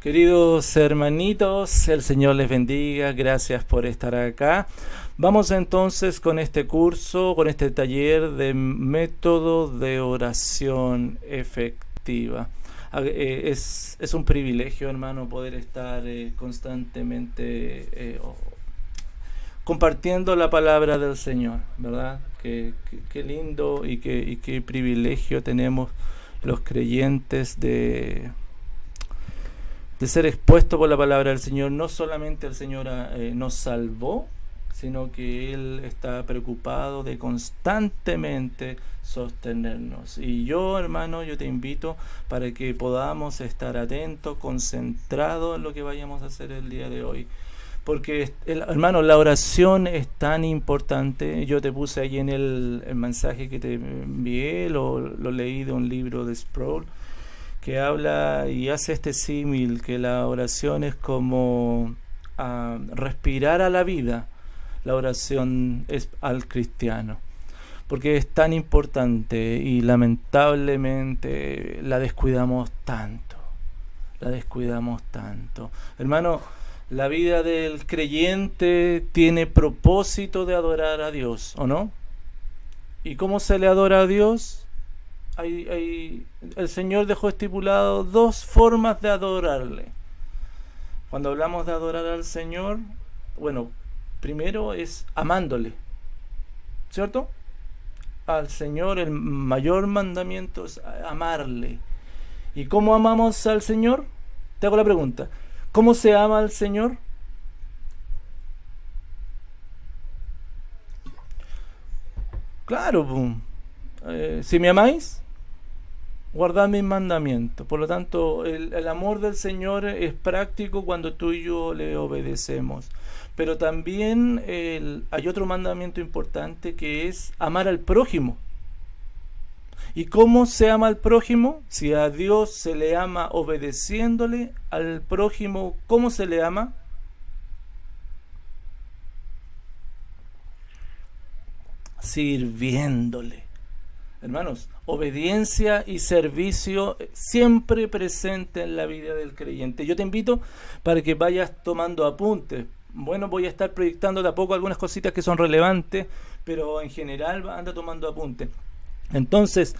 Queridos hermanitos, el Señor les bendiga, gracias por estar acá. Vamos entonces con este curso, con este taller de método de oración efectiva. Es un privilegio, hermano, poder estar constantemente compartiendo la palabra del Señor, ¿verdad? Qué lindo y qué privilegio tenemos los creyentes de ser expuesto por la palabra del Señor. No solamente el Señor nos salvó, sino que Él está preocupado de constantemente sostenernos. Y yo, hermano, yo te invito para que podamos estar atentos, concentrados en lo que vayamos a hacer el día de hoy. Porque, hermano, la oración es tan importante. Yo te puse ahí en el mensaje que te envié, lo leí de un libro de Sproul, que habla y hace este símil, que la oración es como respirar a la vida. La oración es al cristiano, porque es tan importante y lamentablemente la descuidamos tanto. Hermano, la vida del creyente tiene propósito de adorar a Dios, ¿o no? ¿Y cómo se le adora a Dios? El Señor dejó estipulado dos formas de adorarle. Cuando hablamos de adorar al Señor, bueno, primero es amándole, ¿cierto? Al Señor el mayor mandamiento es amarle. ¿Y cómo amamos al Señor? Te hago la pregunta. ¿Cómo se ama al Señor? Claro, si me amáis, guardad mis mandamientos. Por lo tanto, el amor del Señor es práctico cuando tú y yo le obedecemos. Pero también hay otro mandamiento importante, que es amar al prójimo. ¿Y cómo se ama al prójimo? Si a Dios se le ama obedeciéndole, al prójimo, ¿cómo se le ama? Sirviéndole. Hermanos, obediencia y servicio siempre presente en la vida del creyente. Yo te invito para que vayas tomando apuntes. Bueno, voy a estar proyectando de a poco algunas cositas que son relevantes, pero en general anda tomando apuntes. Entonces,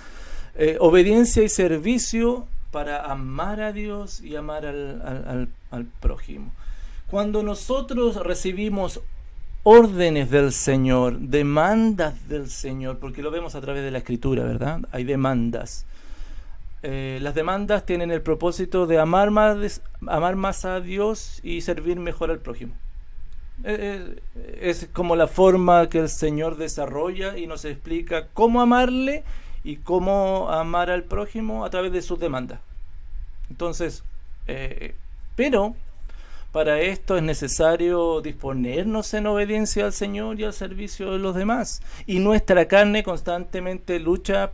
obediencia y servicio para amar a Dios y amar al prójimo. Cuando nosotros recibimos órdenes del Señor, demandas del Señor, porque lo vemos a través de la Escritura, ¿verdad? Hay demandas. Las demandas tienen el propósito de amar más a Dios y servir mejor al prójimo. Es como la forma que el Señor desarrolla y nos explica cómo amarle y cómo amar al prójimo a través de sus demandas. Entonces, pero para esto es necesario disponernos en obediencia al Señor y al servicio de los demás. Y nuestra carne constantemente lucha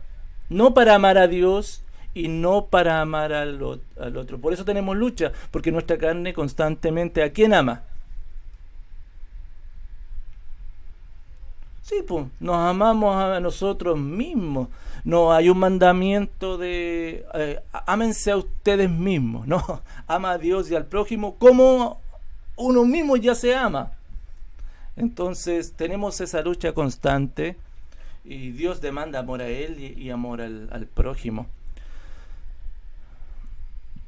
no para amar a Dios y no para amar al otro. Por eso tenemos lucha, porque nuestra carne constantemente, ¿a quién ama? Sí, pues, nos amamos a nosotros mismos. No hay un mandamiento de ámense a ustedes mismos. No, ama a Dios y al prójimo como uno mismo ya se ama. Entonces tenemos esa lucha constante y Dios demanda amor a Él y amor al prójimo.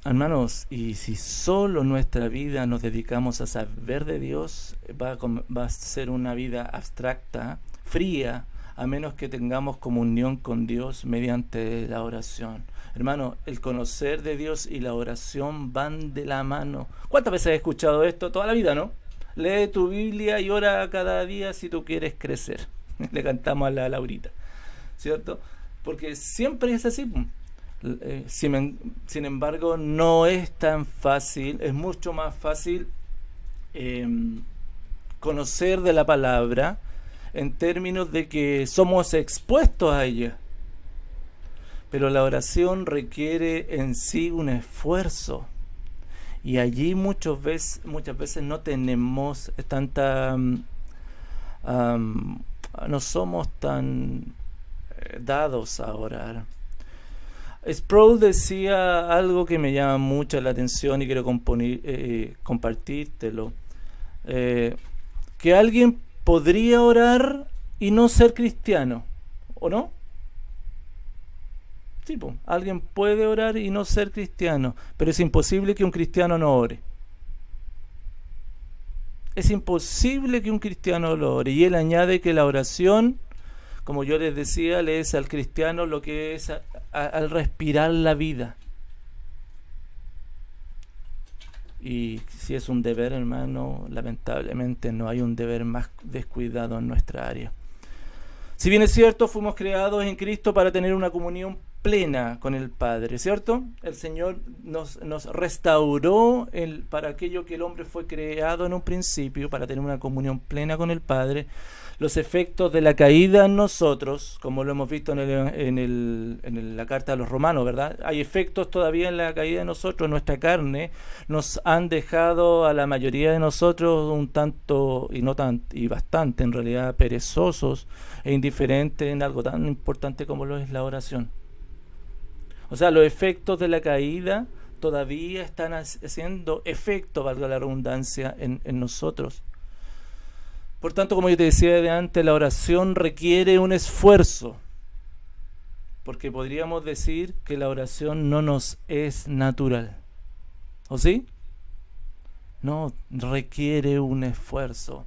Hermanos, y si solo nuestra vida nos dedicamos a saber de Dios, va a ser una vida abstracta, fría, a menos que tengamos comunión con Dios mediante la oración. Hermano, el conocer de Dios y la oración van de la mano. ¿Cuántas veces has escuchado esto? Toda la vida, ¿no? Lee tu Biblia y ora cada día si tú quieres crecer. Le cantamos a la Laurita, ¿cierto? Porque siempre es así. Sin embargo, no es tan fácil. Es mucho más fácil conocer de la palabra en términos de que somos expuestos a ella. Pero la oración requiere en sí un esfuerzo. Y allí muchas veces no tenemos tanta... no somos tan dados a orar. Sproul decía algo que me llama mucho la atención y quiero compartírtelo. Que alguien podría orar y no ser cristiano, ¿o no? Sí, pues, alguien puede orar y no ser cristiano, pero es imposible que un cristiano no ore. Es imposible que un cristiano lo ore. Y él añade que la oración, como yo les decía, le es al cristiano lo que es al respirar la vida. Y si es un deber, hermano, lamentablemente no hay un deber más descuidado en nuestra área. Si bien es cierto, fuimos creados en Cristo para tener una comunión plena con el Padre, ¿cierto? El Señor nos restauró para aquello que el hombre fue creado en un principio, para tener una comunión plena con el Padre. Los efectos de la caída en nosotros, como lo hemos visto en la carta a los romanos, ¿verdad? Hay efectos todavía en la caída de nosotros, nuestra carne, nos han dejado a la mayoría de nosotros un tanto, y bastante en realidad, perezosos e indiferentes en algo tan importante como lo es la oración. O sea, los efectos de la caída todavía están haciendo efecto, valga la redundancia, en nosotros. Por tanto, como yo te decía de antes, la oración requiere un esfuerzo, porque podríamos decir que la oración no nos es natural. ¿O sí? No, requiere un esfuerzo.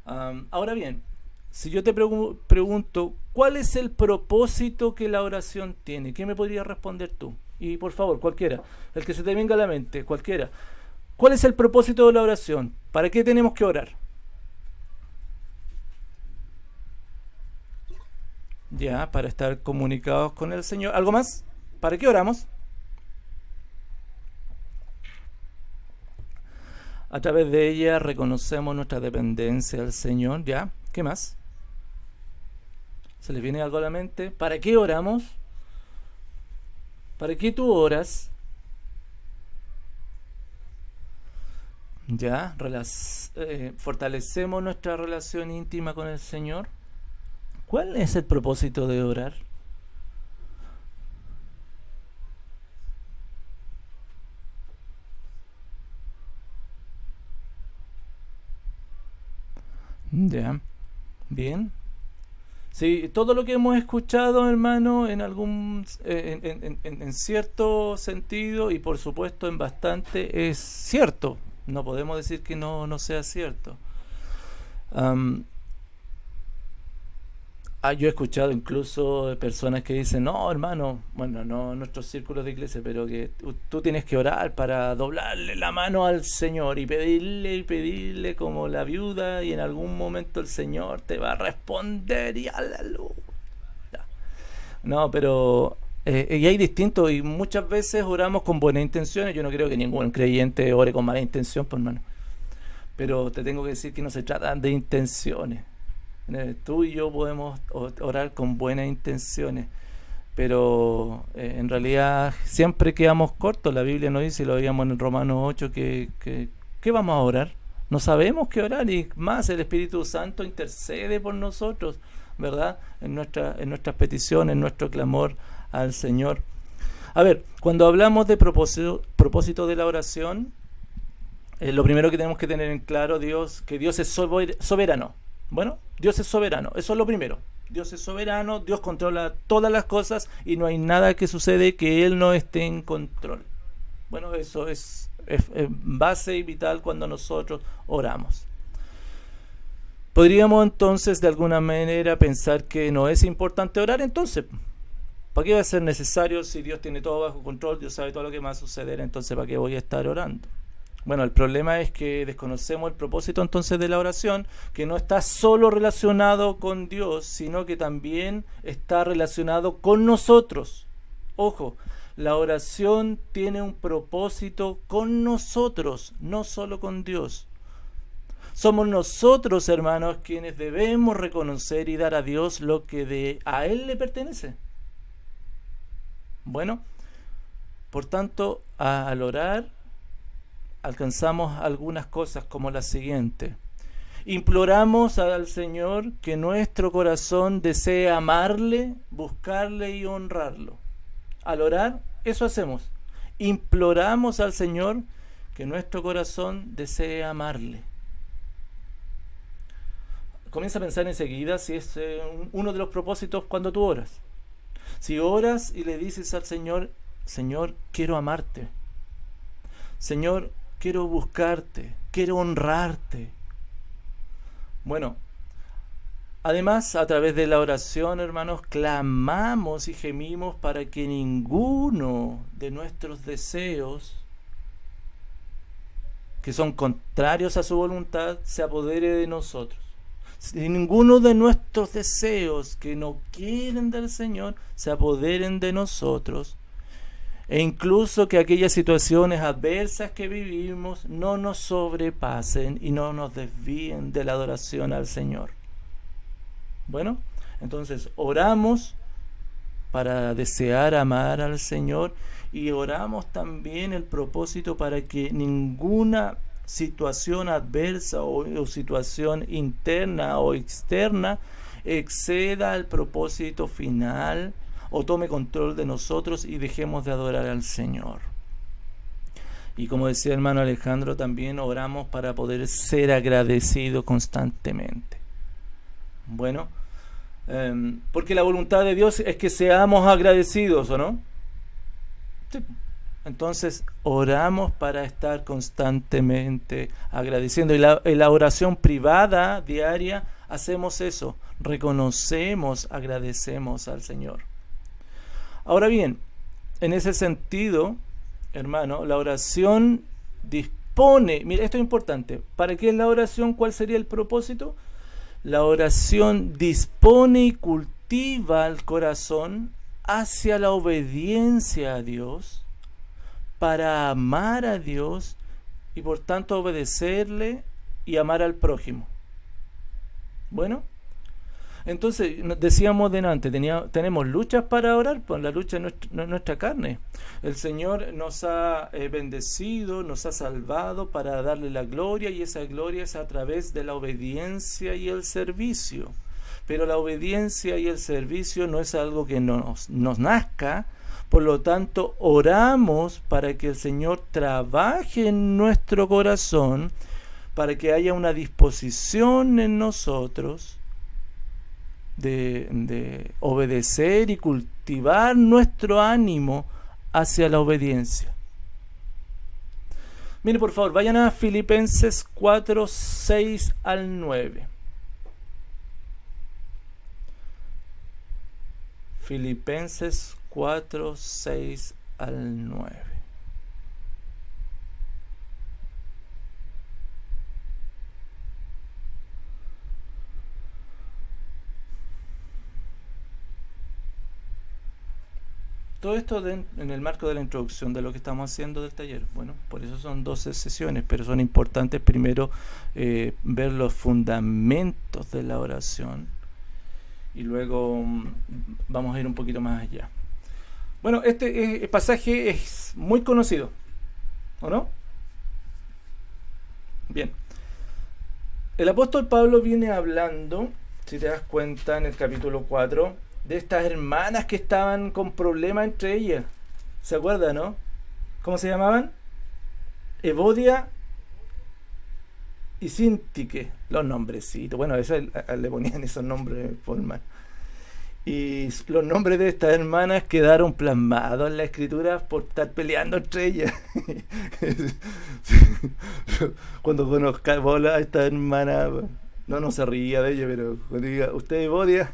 Ahora bien, si yo te pregunto, ¿cuál es el propósito que la oración tiene? ¿Qué me podrías responder tú? Y por favor, cualquiera, el que se te venga a la mente, cualquiera. ¿Cuál es el propósito de la oración? ¿Para qué tenemos que orar? Ya, para estar comunicados con el Señor. ¿Algo más? ¿Para qué oramos? A través de ella reconocemos nuestra dependencia al Señor. ¿Ya? ¿Qué más? ¿Se les viene algo a la mente? ¿Para qué oramos? ¿Para qué tú oras? ¿Ya? Fortalecemos nuestra relación íntima con el Señor. ¿Cuál es el propósito de orar? Ya, bien. Sí, todo lo que hemos escuchado, hermano, en cierto sentido y por supuesto en bastante es cierto. No podemos decir que no sea cierto. Yo he escuchado incluso de personas que dicen, no, hermano, bueno, no en nuestros círculos de iglesia, pero que tú tienes que orar para doblarle la mano al Señor y pedirle como la viuda y en algún momento el Señor te va a responder y aleluya. No, pero y hay distintos y muchas veces oramos con buenas intenciones. Yo no creo que ningún creyente ore con mala intención, pues, hermano. Pero te tengo que decir que no se trata de intenciones. Tú y yo podemos orar con buenas intenciones, pero en realidad siempre quedamos cortos. La Biblia nos dice, y lo veíamos en Romanos 8, ¿qué vamos a orar? No sabemos qué orar, y más el Espíritu Santo intercede por nosotros, ¿verdad? En nuestras peticiones, en nuestro clamor al Señor. A ver, cuando hablamos de propósito de la oración, lo primero que tenemos que tener en claro, que Dios es soberano. Bueno, Dios es soberano, eso es lo primero. Dios es soberano, Dios controla todas las cosas y no hay nada que sucede que Él no esté en control. Bueno, eso es base y vital cuando nosotros oramos. Podríamos entonces de alguna manera pensar que no es importante orar, entonces, ¿para qué va a ser necesario si Dios tiene todo bajo control, Dios sabe todo lo que va a suceder, entonces ¿para qué voy a estar orando? Bueno, el problema es que desconocemos el propósito entonces de la oración, que no está solo relacionado con Dios, sino que también está relacionado con nosotros. Ojo, la oración tiene un propósito con nosotros, no solo con Dios. Somos nosotros, hermanos, quienes debemos reconocer y dar a Dios lo que a Él le pertenece. Bueno, por tanto, al orar, alcanzamos algunas cosas como la siguiente. Imploramos al Señor que nuestro corazón desee amarle, buscarle y honrarlo. Al orar, eso hacemos. Imploramos al Señor que nuestro corazón desee amarle. Comienza a pensar enseguida si es uno de los propósitos cuando tú oras. Si oras y le dices al Señor, Señor, quiero amarte. Señor, quiero buscarte, quiero honrarte. Bueno, además, a través de la oración, hermanos, clamamos y gemimos para que ninguno de nuestros deseos, que son contrarios a su voluntad, se apodere de nosotros. Si ninguno de nuestros deseos que no quieren del Señor se apoderen de nosotros, e incluso que aquellas situaciones adversas que vivimos no nos sobrepasen y no nos desvíen de la adoración al Señor. Bueno, entonces oramos para desear amar al Señor y oramos también el propósito para que ninguna situación adversa o situación interna o externa exceda el propósito final o tome control de nosotros y dejemos de adorar al Señor. Y como decía el hermano Alejandro, también oramos para poder ser agradecidos constantemente. Bueno, porque la voluntad de Dios es que seamos agradecidos, ¿o no? Sí. Entonces oramos para estar constantemente agradeciendo. Y en la oración privada diaria hacemos eso, reconocemos, agradecemos al Señor. Ahora bien, en ese sentido, hermano, la oración dispone, mira, esto es importante, ¿para qué es la oración? ¿Cuál sería el propósito? La oración dispone y cultiva el corazón hacia la obediencia a Dios, para amar a Dios y por tanto obedecerle y amar al prójimo. Bueno, entonces decíamos delante, tenemos luchas para orar, pues la lucha es nuestra carne. El Señor nos ha bendecido, nos ha salvado para darle la gloria, y esa gloria es a través de la obediencia y el servicio. Pero la obediencia y el servicio no es algo que nos nazca. Por lo tanto, oramos para que el Señor trabaje en nuestro corazón, para que haya una disposición en nosotros de obedecer y cultivar nuestro ánimo hacia la obediencia. Mire, por favor, vayan a Filipenses 4, 6 al 9. Filipenses 4, 6 al 9. Todo esto en el marco de la introducción de lo que estamos haciendo del taller. Bueno, por eso son 12 sesiones, pero son importantes primero ver los fundamentos de la oración y luego vamos a ir un poquito más allá. Bueno, este pasaje es muy conocido, ¿o no? Bien. El apóstol Pablo viene hablando, si te das cuenta, en el capítulo 4, de estas hermanas que estaban con problemas entre ellas. ¿Se acuerdan, no? ¿Cómo se llamaban? Evodia y Síntique. Los nombrecitos. Bueno, a veces le ponían esos nombres por mal. Y los nombres de estas hermanas quedaron plasmados en la escritura por estar peleando entre ellas. Cuando conozcamos a esta hermana, no se ría de ella, pero cuando diga, ¿usted Evodia?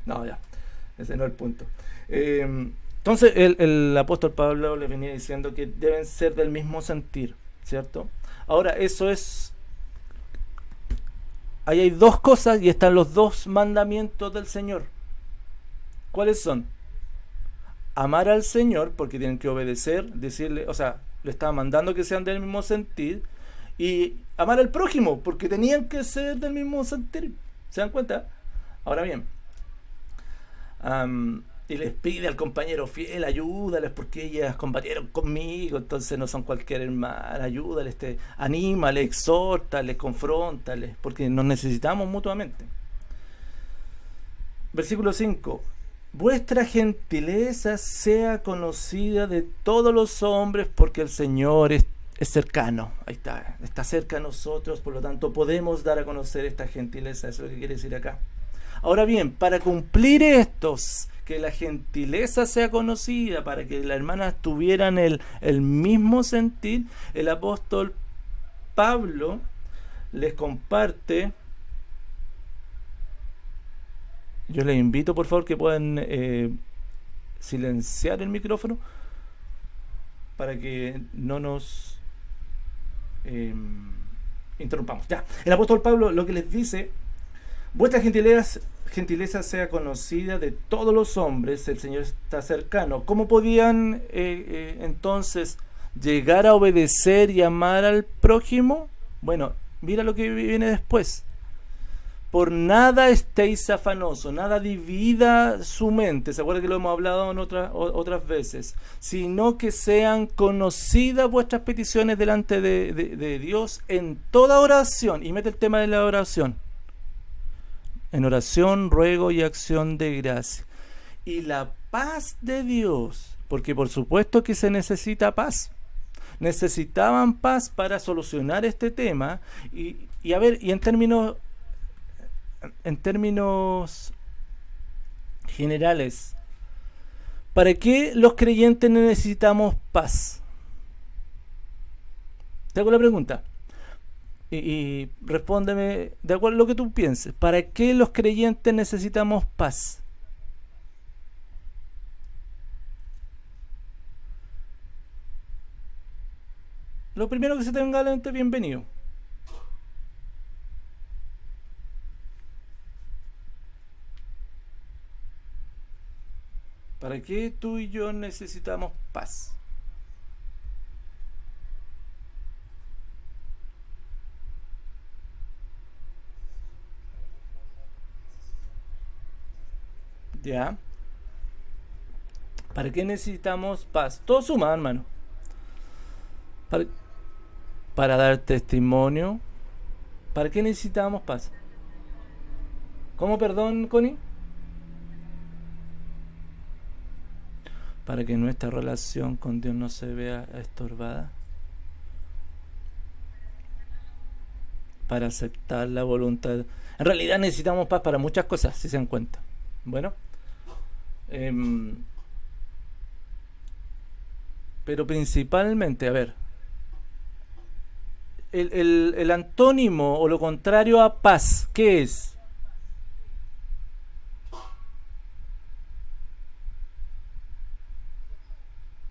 No, ya, ese no es el punto. Entonces el apóstol Pablo le venía diciendo que deben ser del mismo sentir, ¿cierto? Ahora, eso es, ahí hay dos cosas y están los dos mandamientos del Señor. ¿Cuáles son? Amar al Señor, porque tienen que obedecer, decirle, o sea, le estaba mandando que sean del mismo sentir, y amar al prójimo, porque tenían que ser del mismo sentir. ¿Se dan cuenta? Ahora bien, y les pide al compañero fiel, ayúdales porque ellas combatieron conmigo, entonces no son cualquier hermana, ayúdales, anímales, exhórtales, confróntales, porque nos necesitamos mutuamente. Versículo 5. vuestra gentileza sea conocida de todos los hombres, porque el Señor es cercano. Ahí está cerca a nosotros, por lo tanto podemos dar a conocer esta gentileza. Eso es lo que quiere decir acá. Ahora bien, para cumplir estos, que la gentileza sea conocida, para que las hermanas tuvieran el mismo sentir, el apóstol Pablo les comparte. Yo les invito, por favor, que puedan silenciar el micrófono para que no nos interrumpamos. Ya, el apóstol Pablo lo que les dice: vuestra gentileza sea conocida de todos los hombres, el Señor está cercano. ¿Cómo podían entonces llegar a obedecer y amar al prójimo? Bueno, mira lo que viene después. Por nada estéis afanosos, nada divida su mente, se acuerda que lo hemos hablado en otras veces, sino que sean conocidas vuestras peticiones delante de Dios en toda oración. Y mete el tema de la oración: en oración, ruego y acción de gracia. Y la paz de Dios, porque por supuesto que se necesita paz. Necesitaban paz para solucionar este tema. Y a ver, y en términos generales, ¿para qué los creyentes necesitamos paz? Te hago la pregunta y respóndeme de acuerdo a lo que tú pienses. ¿Para qué los creyentes necesitamos paz? Lo primero que se tenga a la mente, bienvenido. ¿Para qué tú y yo necesitamos paz? ¿Ya? ¿Para qué necesitamos paz? Todo suma, hermano. Para dar testimonio. ¿Para qué necesitamos paz? ¿Cómo, perdón, Connie? Para que nuestra relación con Dios no se vea estorbada. Para aceptar la voluntad. En realidad necesitamos paz para muchas cosas, si se dan cuenta. Bueno. Pero principalmente, a ver, el antónimo o lo contrario a paz, ¿qué es?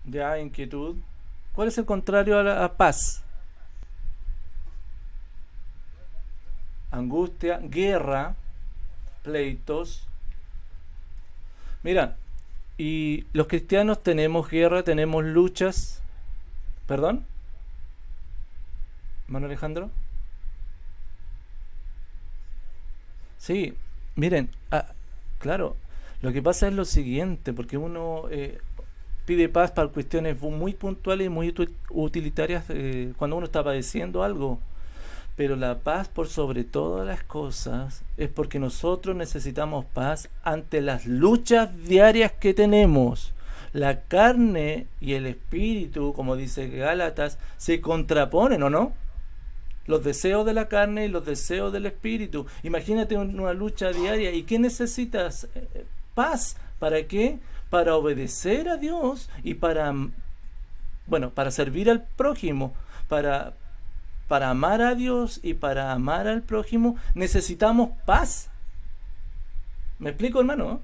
Ya, inquietud. ¿Cuál es el contrario a paz? Angustia, guerra, pleitos. Mira, y los cristianos tenemos guerra, tenemos luchas. ¿Perdón? ¿Mano Alejandro? Sí, miren, claro, lo que pasa es lo siguiente, porque uno pide paz para cuestiones muy puntuales y muy utilitarias cuando uno está padeciendo algo. Pero la paz por sobre todas las cosas es porque nosotros necesitamos paz ante las luchas diarias que tenemos. La carne y el espíritu, como dice Gálatas, se contraponen, ¿o no? Los deseos de la carne y los deseos del espíritu. Imagínate una lucha diaria. ¿Y qué necesitas? Paz. ¿Para qué? Para obedecer a Dios y para servir al prójimo, para amar a Dios y para amar al prójimo necesitamos paz. ¿Me explico, hermano?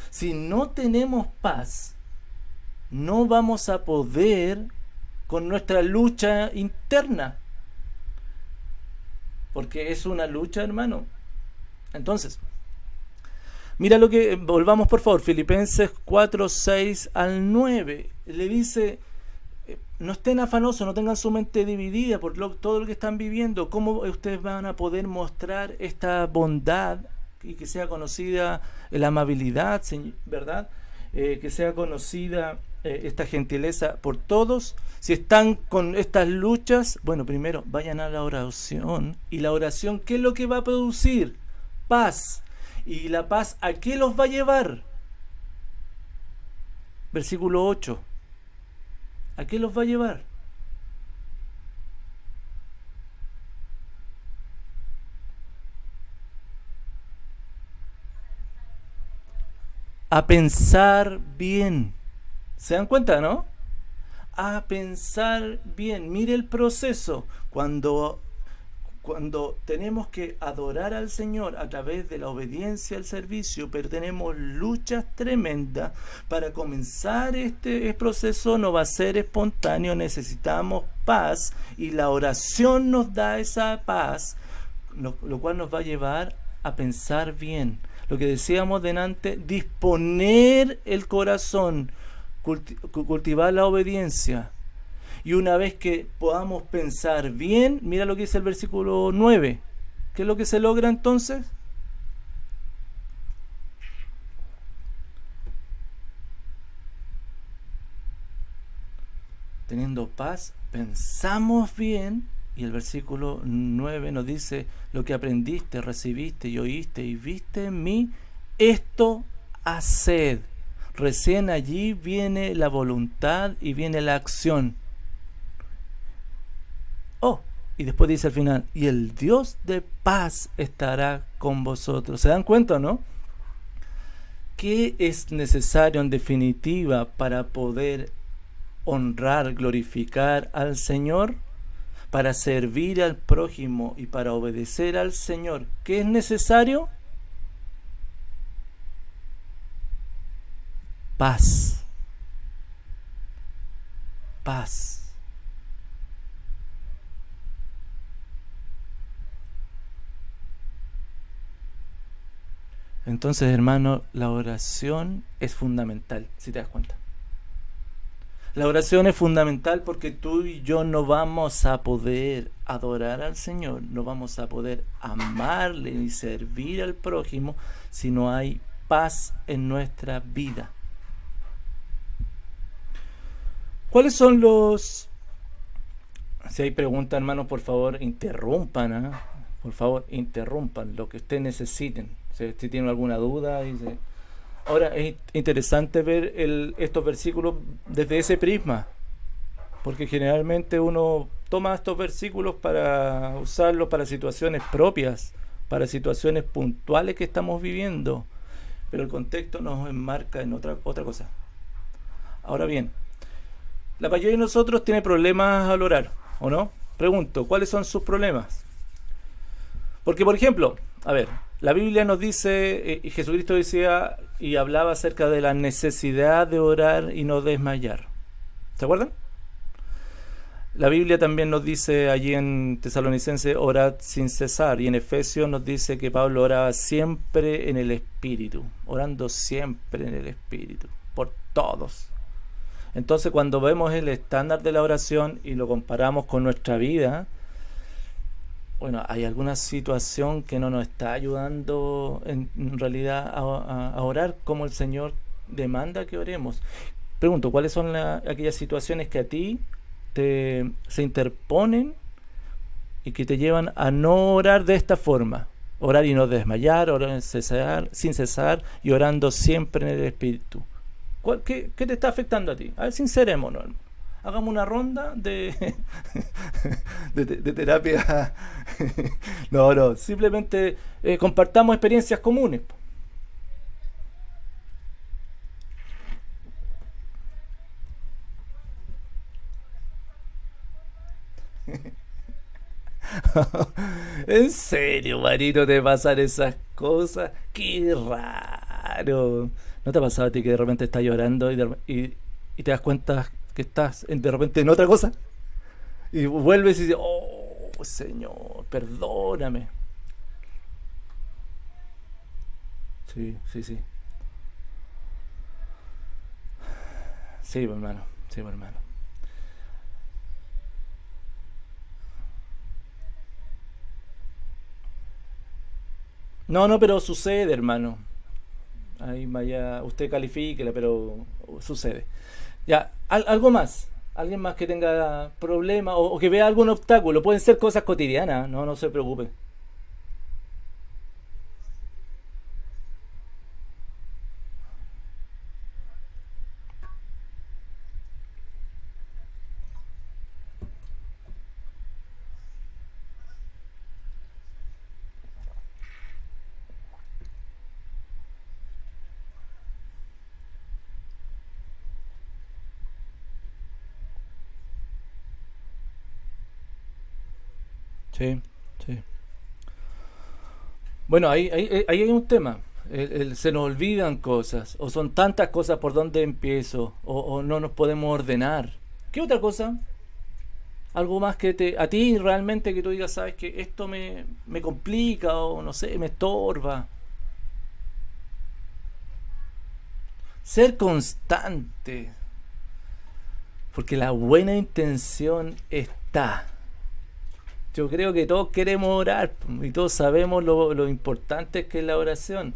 Si no tenemos paz, no vamos a poder con nuestra lucha interna, porque es una lucha, hermano. Entonces, mira lo que, volvamos por favor, Filipenses 4, 6 al 9, le dice: no estén afanosos, no tengan su mente dividida por todo lo que están viviendo. ¿Cómo ustedes van a poder mostrar esta bondad y que sea conocida la amabilidad, ¿verdad? Que sea conocida esta gentileza por todos? Si están con estas luchas, bueno, primero vayan a la oración. ¿Y la oración qué es lo que va a producir? Paz. ¿Y la paz a qué los va a llevar? Versículo 8. ¿A qué los va a llevar? A pensar bien. ¿Se dan cuenta, no? A pensar bien. Mire el proceso. Cuando tenemos que adorar al Señor a través de la obediencia al servicio, pero tenemos luchas tremendas, para comenzar este proceso no va a ser espontáneo, necesitamos paz, y la oración nos da esa paz, lo cual nos va a llevar a pensar bien. Lo que decíamos delante, disponer el corazón, cultivar la obediencia. Y una vez que podamos pensar bien, mira lo que dice el versículo 9. ¿Qué es lo que se logra entonces? Teniendo paz, pensamos bien. Y el versículo 9 nos dice: lo que aprendiste, recibiste y oíste y viste en mí, esto haced. Recién allí viene la voluntad y viene la acción. Oh, y después dice al final: y el Dios de paz estará con vosotros. ¿Se dan cuenta, no? ¿Qué es necesario en definitiva para poder honrar, glorificar al Señor? Para servir al prójimo y para obedecer al Señor, ¿qué es necesario? Paz. Paz. Entonces, hermano, la oración es fundamental, si te das cuenta. La oración es fundamental porque tú y yo no vamos a poder adorar al Señor, no vamos a poder amarle y servir al prójimo si no hay paz en nuestra vida. ¿Cuáles son los... Si hay preguntas, hermanos, por favor, interrumpan, ¿eh? Por favor, interrumpan lo que ustedes necesiten. Si tienen alguna duda, dice. Ahora, es interesante ver estos versículos desde ese prisma, porque generalmente uno toma estos versículos para usarlos para situaciones propias, para situaciones puntuales que estamos viviendo, pero el contexto nos enmarca en otra cosa. Ahora bien, la mayoría de nosotros tiene problemas al orar, ¿o no? Pregunto, ¿cuáles son sus problemas? Porque, por ejemplo, a ver, la Biblia nos dice, y Jesucristo decía y hablaba acerca de la necesidad de orar y no desmayar. ¿Se acuerdan? La Biblia también nos dice allí en Tesalonicenses, orad sin cesar. Y en Efesios nos dice que Pablo oraba siempre en el Espíritu, orando siempre en el Espíritu, por todos. Entonces, cuando vemos el estándar de la oración y lo comparamos con nuestra vida, bueno, hay alguna situación que no nos está ayudando en realidad a orar como el Señor demanda que oremos. Pregunto, ¿cuáles son aquellas situaciones que a ti se interponen y que te llevan a no orar de esta forma? Orar y no desmayar, orar sin cesar y orando siempre en el Espíritu. ¿Qué te está afectando a ti? A ver, sincerémonos, hermano. Hagamos una ronda de de terapia. No, simplemente compartamos experiencias comunes. ¿En serio, Marito, te pasan esas cosas? ¡Qué raro! ¿No te ha pasado a ti que de repente estás llorando y te das cuenta que estás de repente en otra cosa? Y vuelves y dices: oh, Señor, perdóname. Sí, sí, sí. Sí, hermano. Sí, hermano. No, pero sucede, hermano. Ahí vaya, usted califíquela, pero sucede. Ya, algo más. Alguien más que tenga problemas o que vea algún obstáculo. Pueden ser cosas cotidianas, no se preocupe. Sí, sí. Bueno, ahí hay un tema. Se nos olvidan cosas, o son tantas cosas por donde empiezo, o no nos podemos ordenar. ¿Qué otra cosa? Algo más que a ti realmente que tú digas, sabes que esto me complica o no sé, me estorba. Ser constante, porque la buena intención está. Yo creo que todos queremos orar y todos sabemos lo importante que es la oración,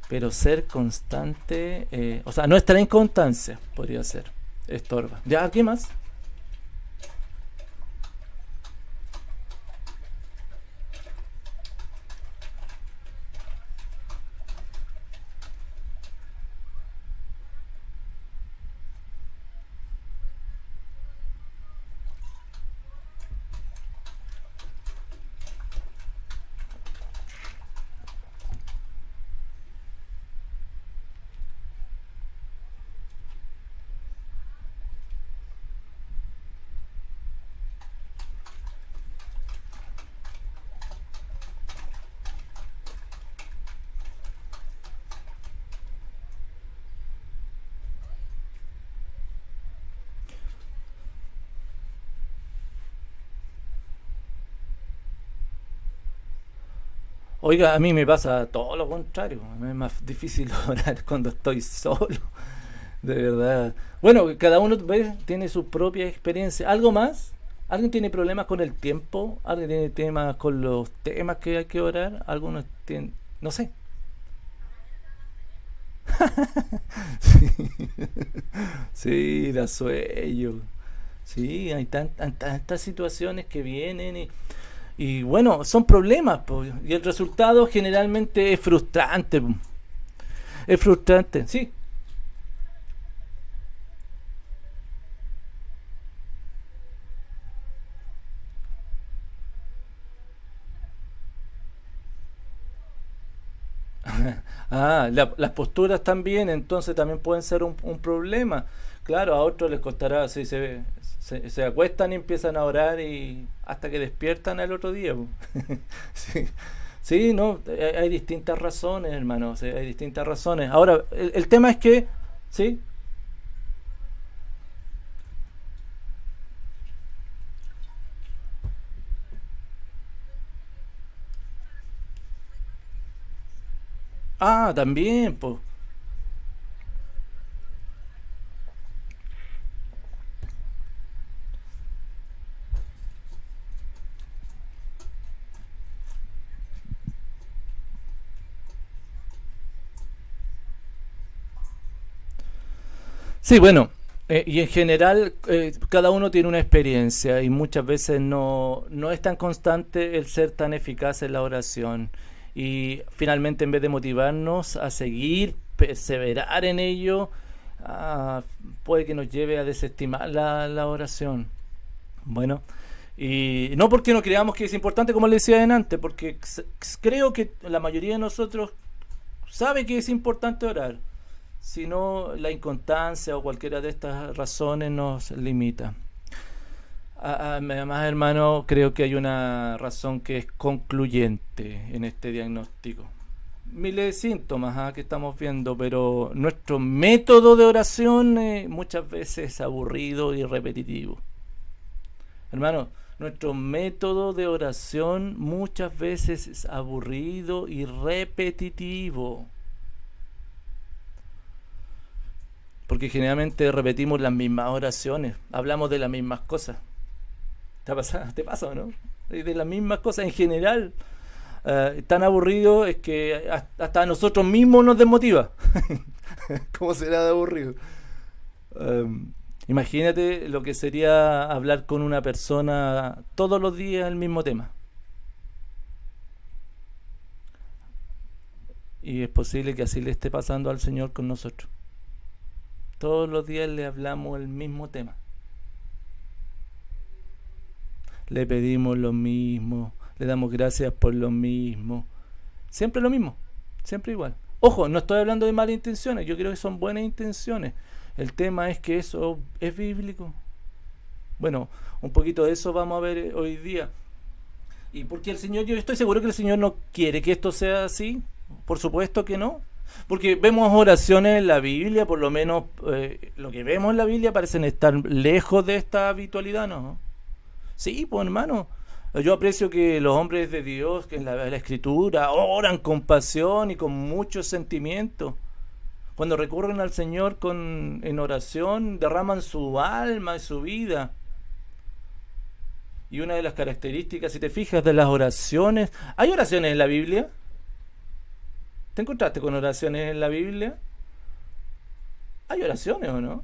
pero ser constante, o sea, nuestra inconstancia podría ser, estorba. ¿Ya? ¿Qué más? Oiga, a mí me pasa todo lo contrario. Es más difícil orar cuando estoy solo, de verdad. Bueno, cada uno ¿ves? Tiene su propia experiencia. ¿Algo más? ¿Alguien tiene problemas con el tiempo? ¿Alguien tiene temas con los temas que hay que orar? ¿Algunos tienen, no sé? Sí, da sueño. Sí, hay tantas situaciones que vienen y bueno, son problemas, po, y el resultado generalmente es frustrante. Po. Es frustrante, sí. Las posturas también, entonces también pueden ser un problema. Claro, a otros les costará, si se acuestan y empiezan a orar y hasta que despiertan al otro día. Po. Sí, sí, no, hay distintas razones, hermano, sí, hay distintas razones. Ahora, el tema es que, sí, también, pues. Sí, bueno, y en general cada uno tiene una experiencia y muchas veces no es tan constante el ser tan eficaz en la oración. Y finalmente en vez de motivarnos a seguir, perseverar en ello, ah, puede que nos lleve a desestimar la oración. Bueno, y no porque no creamos que es importante, como le decía antes, porque creo que la mayoría de nosotros sabe que es importante orar, sino la inconstancia o cualquiera de estas razones nos limita. Además, hermano, creo que hay una razón que es concluyente en este diagnóstico. Miles de síntomas que estamos viendo, pero nuestro método de oración muchas veces es aburrido y repetitivo. Hermano, nuestro método de oración muchas veces es aburrido y repetitivo. Porque generalmente repetimos las mismas oraciones, hablamos de las mismas cosas. ¿Te pasa o no? De las mismas cosas en general. Tan aburrido es que hasta a nosotros mismos nos desmotiva. ¿Cómo será de aburrido? Imagínate lo que sería hablar con una persona todos los días el mismo tema. Y es posible que así le esté pasando al Señor con nosotros. Todos los días le hablamos el mismo tema. Le pedimos lo mismo, le damos gracias por lo mismo. Siempre lo mismo, siempre igual. Ojo, no estoy hablando de malas intenciones, yo creo que son buenas intenciones. El tema es que eso es bíblico. Bueno, un poquito de eso vamos a ver hoy día. Y porque el Señor, yo estoy seguro que el Señor no quiere que esto sea así. Por supuesto que no. Porque vemos oraciones en la Biblia, por lo menos lo que vemos en la Biblia parecen estar lejos de esta habitualidad, ¿no? Sí, pues hermano. Yo aprecio que los hombres de Dios, que en la Escritura, oran con pasión y con mucho sentimiento. Cuando recurren al Señor en oración, derraman su alma y su vida. Y una de las características, si te fijas, de las oraciones... ¿Hay oraciones en la Biblia? ¿Te encontraste con oraciones en la Biblia? ¿Hay oraciones o no?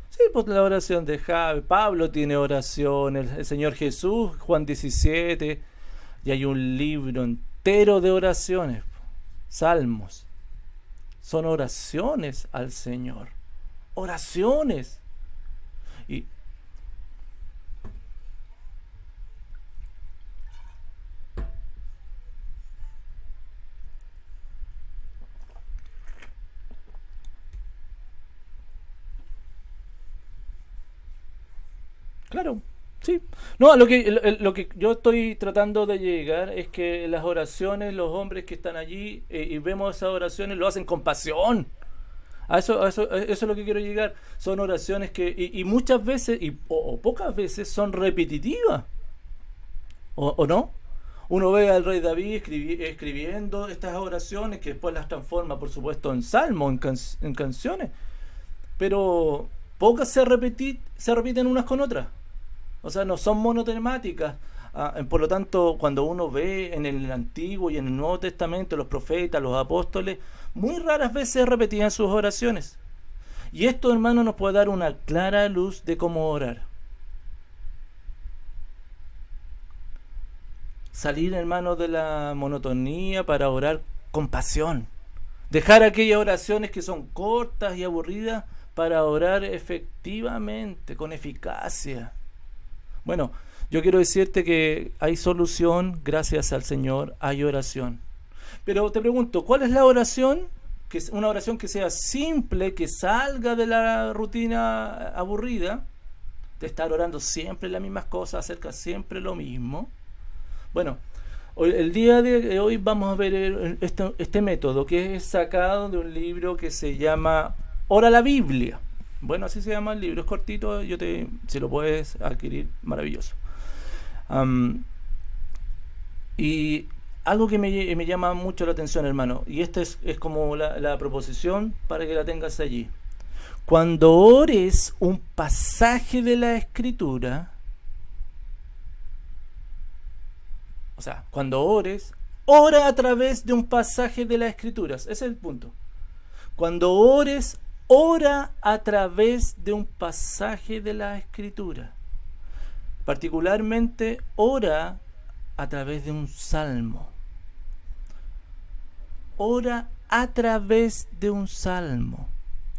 Sí, pues la oración de Jave. Pablo tiene oraciones. El Señor Jesús, Juan 17. Y hay un libro entero de oraciones. Salmos. Son oraciones al Señor. Oraciones. Y claro, sí. No, lo que yo estoy tratando de llegar es que las oraciones, los hombres que están allí y vemos esas oraciones, lo hacen con pasión. Eso es lo que quiero llegar. Son oraciones que, y muchas veces, o pocas veces, son repetitivas. O no? Uno ve al rey David escribiendo estas oraciones que después las transforma, por supuesto, en salmos, en canciones. Pero pocas se repiten unas con otras. O sea, no son monotemáticas. Por lo tanto, cuando uno ve en el Antiguo y en el Nuevo Testamento los profetas, los apóstoles, muy raras veces repetían sus oraciones. Y esto, hermano, nos puede dar una clara luz de cómo orar. Salir, hermano, de la monotonía para orar con pasión. Dejar aquellas oraciones que son cortas y aburridas para orar efectivamente, con eficacia. Bueno, yo quiero decirte que hay solución gracias al Señor, hay oración. Pero te pregunto, ¿cuál es la oración? Que es una oración que sea simple, que salga de la rutina aburrida, de estar orando siempre las mismas cosas, acerca siempre lo mismo. Bueno, el día de hoy vamos a ver este método que es sacado de un libro que se llama Ora la Biblia. Bueno, así se llama el libro, es cortito, si lo puedes adquirir, maravilloso. Um, y algo que me llama mucho la atención, hermano, y esta es como la proposición para que la tengas allí. Cuando ores un pasaje de la Escritura, o sea, cuando ores, ora a través de un pasaje de las Escrituras. Ese es el punto. Cuando ores, ora a través de un pasaje de la Escritura. Particularmente, ora a través de un salmo. Ora a través de un salmo.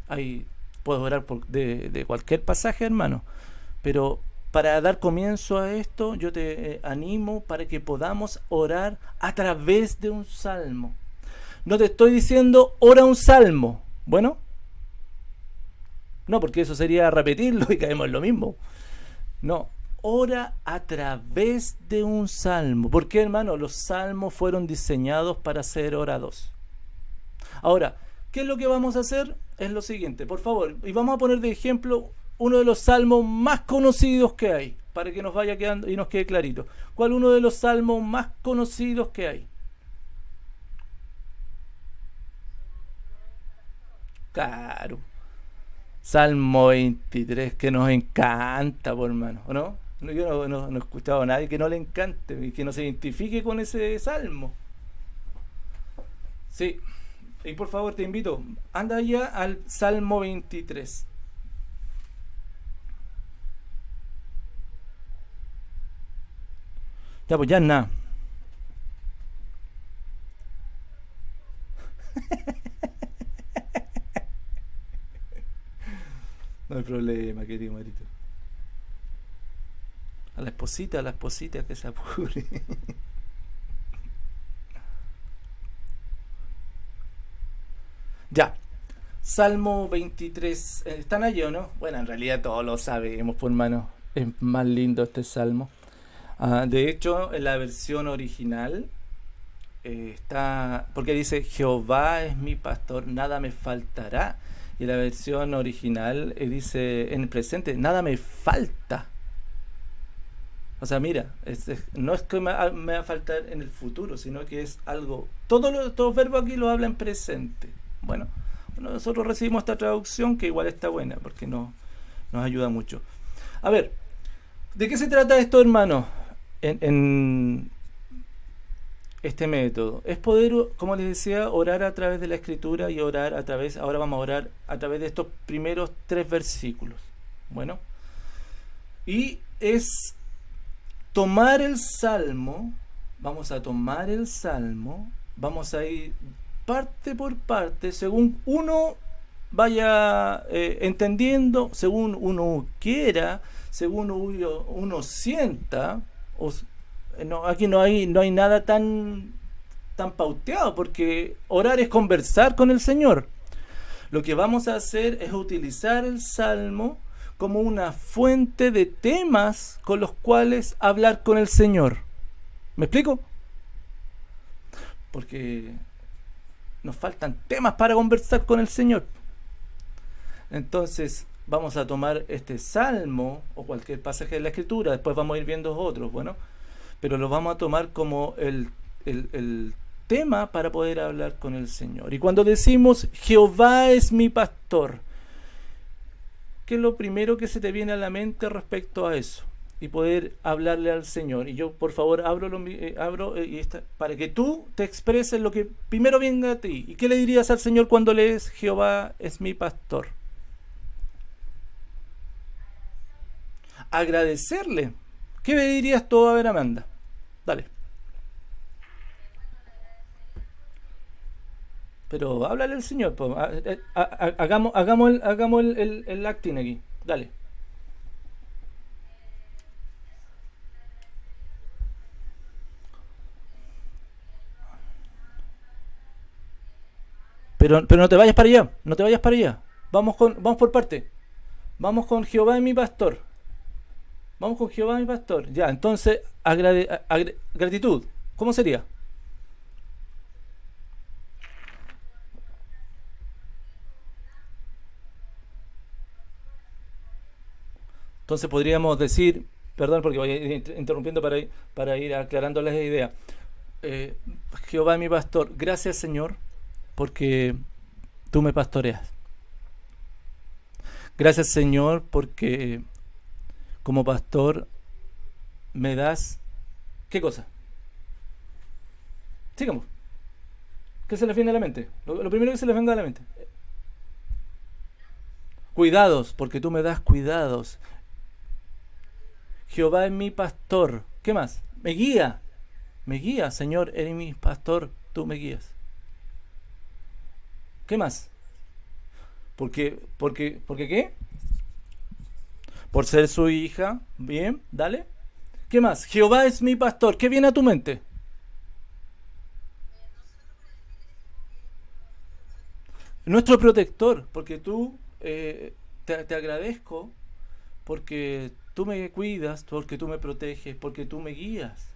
Ahí puedes orar de cualquier pasaje, hermano. Pero para dar comienzo a esto, yo te animo para que podamos orar a través de un salmo. No te estoy diciendo ora un salmo. Bueno, no, porque eso sería repetirlo y caemos en lo mismo. No, ora a través de un salmo. ¿Por qué, hermano? Los salmos fueron diseñados para ser orados. Ahora, ¿qué es lo que vamos a hacer? Es lo siguiente, por favor, y vamos a poner de ejemplo uno de los salmos más conocidos que hay, para que nos vaya quedando y nos quede clarito. ¿Cuál es uno de los salmos más conocidos que hay? Claro, Salmo 23, que nos encanta, por hermano, ¿o no? Yo no he escuchado a nadie que no le encante y que no se identifique con ese salmo. Sí, y por favor te invito, anda ya al Salmo 23. Ya, pues ya nada. No hay problema, querido Marito. A la esposita que se apure. Ya, Salmo 23. ¿Están allí o no? Bueno, en realidad todos lo sabemos, pues hermano. Es más lindo este salmo. De hecho, en la versión original está, porque dice, Jehová es mi pastor, nada me faltará. Y la versión original dice en el presente, nada me falta. O sea, mira, no es que me va a faltar en el futuro, sino que es algo, todos los verbos aquí lo hablan presente. Bueno, nosotros recibimos esta traducción que igual está buena, porque nos ayuda mucho. A ver, ¿de qué se trata esto, hermano? En este método. Es poder, como les decía, orar a través de la escritura y orar a través, ahora vamos a orar a través de estos primeros 3 versículos. Bueno, y es tomar el salmo, vamos a tomar el salmo, vamos a ir parte por parte, según uno vaya entendiendo, según uno quiera, según uno sienta. Aquí no hay nada tan pauteado, porque orar es conversar con el Señor. Lo que vamos a hacer es utilizar el salmo como una fuente de temas con los cuales hablar con el Señor. ¿Me explico? Porque nos faltan temas para conversar con el Señor. Entonces vamos a tomar este salmo o cualquier pasaje de la escritura, después vamos a ir viendo otros, bueno, pero lo vamos a tomar como el tema para poder hablar con el Señor. Y cuando decimos Jehová es mi pastor, ¿qué es lo primero que se te viene a la mente respecto a eso? Y poder hablarle al Señor. Y yo, por favor, abro para que tú te expreses lo que primero venga a ti. ¿Y qué le dirías al Señor cuando lees Jehová es mi pastor? Agradecerle. ¿Qué le dirías tú? A ver, Amanda, dale. Pero háblale al Señor, po. Hagamos el acting aquí. Dale. Pero no te vayas para allá, no te vayas para allá. Vamos por parte. Vamos con Jehová es mi pastor. Vamos con Jehová mi pastor. Ya, entonces, gratitud. ¿Cómo sería? Entonces podríamos decir, perdón porque voy a ir interrumpiendo para ir aclarando las ideas. Eh, Jehová mi pastor, gracias Señor, porque tú me pastoreas. Gracias Señor, porque como pastor me das... ¿Qué cosa? Sigamos. ¿Qué se les viene a la mente? Lo primero que se les venga a la mente. Cuidados, porque tú me das cuidados. Jehová es mi pastor. ¿Qué más? Me guía. Me guía, Señor, eres mi pastor, tú me guías. ¿Qué más? ¿Porque qué? Por ser su hija. Bien, dale. ¿Qué más? Jehová es mi pastor. ¿Qué viene a tu mente? Nuestro protector, porque tú te agradezco, porque tú me cuidas, porque tú me proteges, porque tú me guías.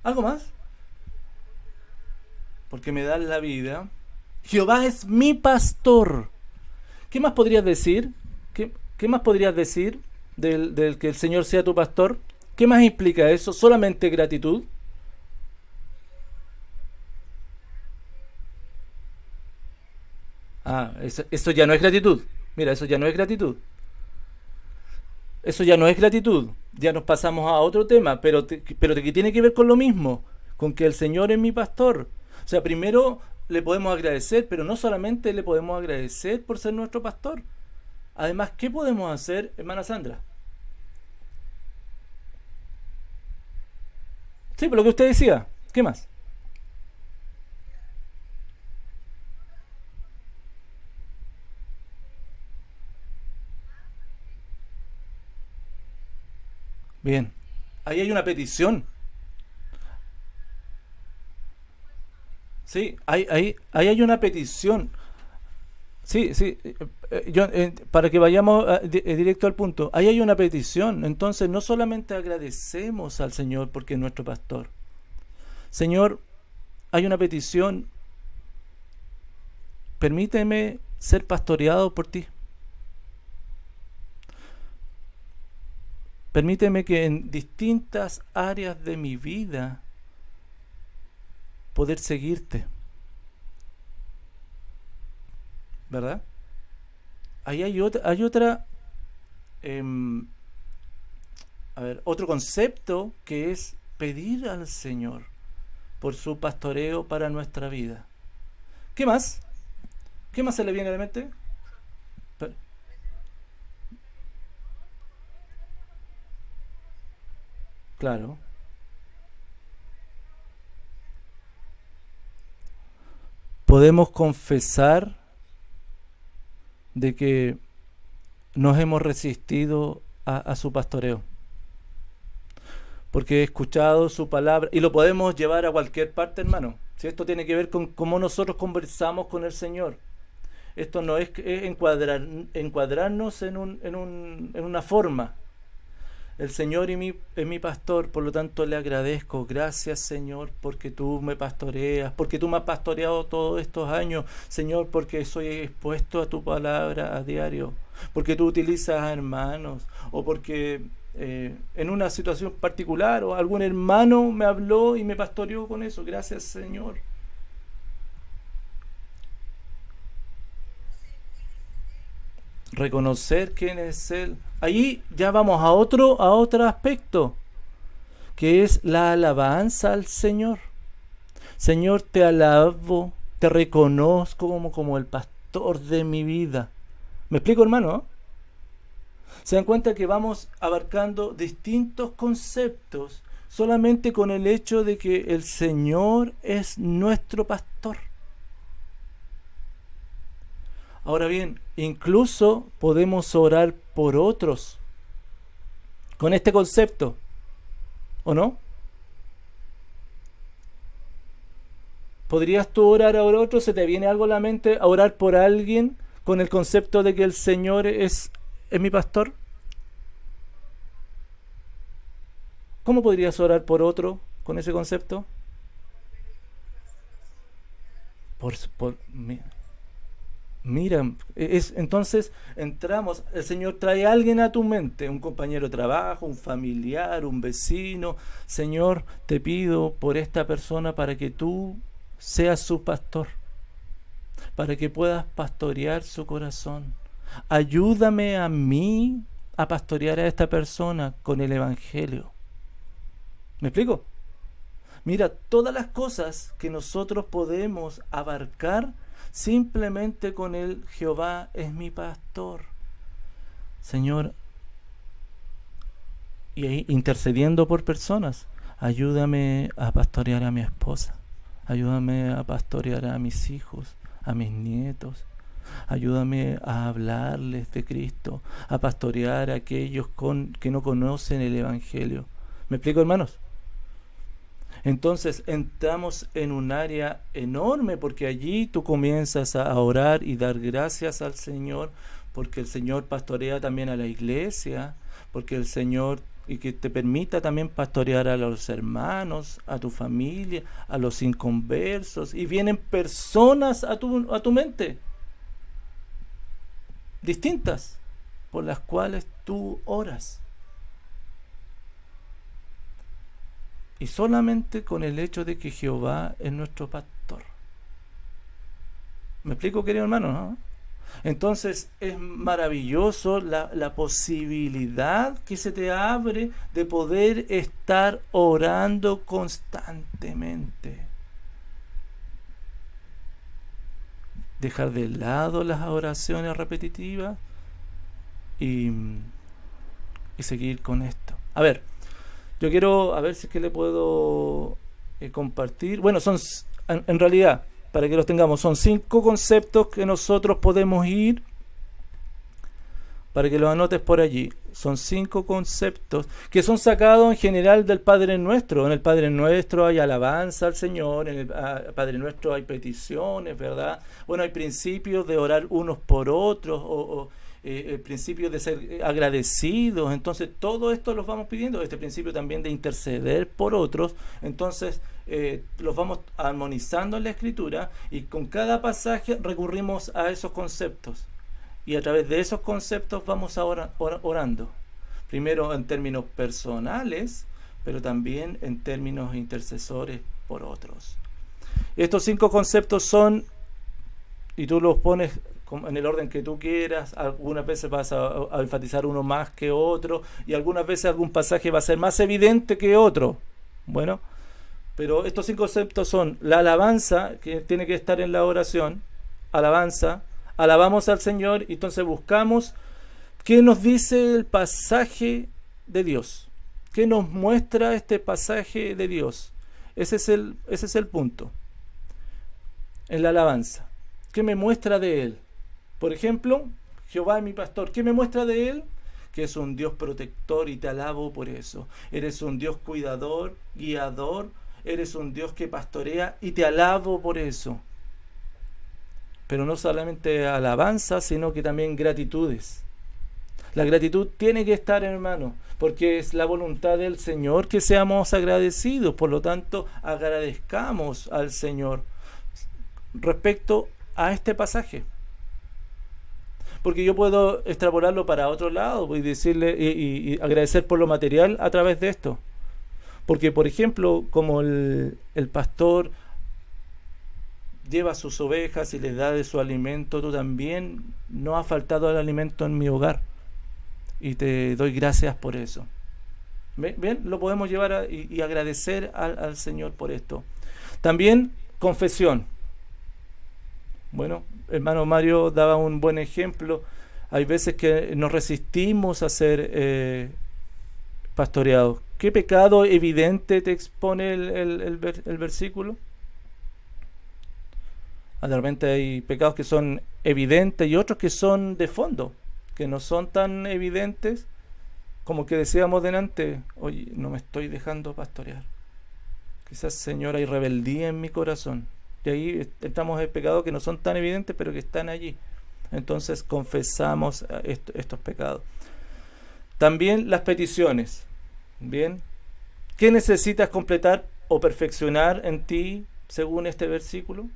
¿Algo más? Porque me das la vida. Jehová es mi pastor. ¿Qué más podrías decir? ¿Qué más podrías decir del que el Señor sea tu pastor? ¿Qué más implica eso? ¿Solamente gratitud? Eso ya no es gratitud. Mira, eso ya no es gratitud. Eso ya no es gratitud. Ya nos pasamos a otro tema, pero que tiene que ver con lo mismo, con que el Señor es mi pastor. O sea, primero le podemos agradecer, pero no solamente le podemos agradecer por ser nuestro pastor. Además, ¿qué podemos hacer, hermana Sandra? Sí, por lo que usted decía. ¿Qué más? Bien. Ahí hay una petición. Sí, ahí hay una petición. Sí, sí, para que vayamos directo al punto, ahí hay una petición, entonces no solamente agradecemos al Señor porque es nuestro pastor. Señor, hay una petición, permíteme ser pastoreado por ti. Permíteme que en distintas áreas de mi vida poder seguirte, ¿verdad? Ahí hay em, otro concepto que es pedir al Señor por su pastoreo para nuestra vida. ¿Qué más? ¿Qué más se le viene a la mente? Per- claro. Podemos confesar de que nos hemos resistido a su pastoreo, porque he escuchado su palabra y lo podemos llevar a cualquier parte, hermano. Si esto tiene que ver con cómo nosotros conversamos con el Señor, esto no es encuadrarnos en una forma. El Señor es mi pastor, por lo tanto le agradezco. Gracias, Señor, porque tú me pastoreas, porque tú me has pastoreado todos estos años, Señor, porque soy expuesto a tu palabra a diario, porque tú utilizas a hermanos, o porque en una situación particular, o algún hermano me habló y me pastoreó con eso. Gracias, Señor. Reconocer quién es Él. Ahí ya vamos a otro aspecto, que es la alabanza al Señor. Señor, te alabo, te reconozco como el pastor de mi vida. ¿Me explico, hermano? Se dan cuenta que vamos abarcando distintos conceptos solamente con el hecho de que el Señor es nuestro pastor. Ahora bien, incluso podemos orar por otros con este concepto, ¿o no? ¿Podrías tú orar a otro? ¿Se te viene algo a la mente a orar por alguien con el concepto de que el Señor es mi pastor? ¿Cómo podrías orar por otro con ese concepto? Por mira, entonces entramos, el Señor trae a alguien a tu mente, un compañero de trabajo, un familiar, un vecino. Señor, te pido por esta persona para que tú seas su pastor, para que puedas pastorear su corazón. Ayúdame a mí a pastorear a esta persona con el Evangelio. ¿Me explico? Mira, todas las cosas que nosotros podemos abarcar simplemente con el Jehová es mi pastor. Señor, y ahí intercediendo por personas, ayúdame a pastorear a mi esposa, ayúdame a pastorear a mis hijos, a mis nietos, ayúdame a hablarles de Cristo, a pastorear a aquellos que no conocen el Evangelio. ¿Me explico, hermanos? Entonces entramos en un área enorme porque allí tú comienzas a orar y dar gracias al Señor porque el Señor pastorea también a la iglesia, porque el Señor y que te permita también pastorear a los hermanos, a tu familia, a los inconversos y vienen personas a tu mente distintas por las cuales tú oras. Y solamente con el hecho de que Jehová es nuestro pastor. ¿Me explico, querido hermano? ¿No? Entonces es maravilloso la posibilidad que se te abre de poder estar orando constantemente. Dejar de lado las oraciones repetitivas y, y seguir con esto. A ver, yo quiero a ver si es que le puedo compartir. Bueno, en realidad, para que los tengamos, son 5 conceptos que nosotros podemos ir para que los anotes por allí. Son 5 conceptos que son sacados en general del Padre Nuestro. En el Padre Nuestro hay alabanza al Señor, en el Padre Nuestro hay peticiones, ¿verdad? Bueno, hay principios de orar unos por otros, el principio de ser agradecidos. Entonces todo esto los vamos pidiendo, este principio también de interceder por otros. Entonces los vamos armonizando en la Escritura, y con cada pasaje recurrimos a esos conceptos, y a través de esos conceptos vamos ahora orando, primero en términos personales, pero también en términos intercesores por otros. Estos 5 conceptos son, y tú los pones en el orden que tú quieras. Algunas veces vas a enfatizar uno más que otro, y algunas veces algún pasaje va a ser más evidente que otro. Bueno, pero estos 5 conceptos son la alabanza, que tiene que estar en la oración. Alabanza, alabamos al Señor, y entonces buscamos qué nos dice el pasaje de Dios, qué nos muestra este pasaje de Dios. Ese es el punto en la alabanza. ¿Qué me muestra de Él? Por ejemplo, Jehová es mi pastor. ¿Qué me muestra de Él? Que es un Dios protector, y te alabo por eso. Eres un Dios cuidador, guiador. Eres un Dios que pastorea, y te alabo por eso. Pero no solamente alabanza, sino que también gratitudes. La gratitud tiene que estar, hermano, porque es la voluntad del Señor que seamos agradecidos. Por lo tanto, agradezcamos al Señor respecto a este pasaje. Porque yo puedo extrapolarlo para otro lado y decirle y agradecer por lo material a través de esto. Porque, por ejemplo, como el pastor lleva sus ovejas y les da de su alimento, tú también no has faltado al alimento en mi hogar, y te doy gracias por eso. Bien, lo podemos llevar y agradecer al Señor por esto. También confesión. Bueno, hermano Mario daba un buen ejemplo. Hay veces que nos resistimos a ser pastoreados. ¿Qué pecado evidente te expone el versículo? De repente hay pecados que son evidentes y otros que son de fondo, que no son tan evidentes, como que decíamos delante: oye, no me estoy dejando pastorear. Quizás, Señor, hay rebeldía en mi corazón. Y ahí entramos en pecados que no son tan evidentes, pero que están allí. Entonces confesamos estos pecados. También las peticiones. Bien, ¿qué necesitas completar o perfeccionar en ti según este versículo?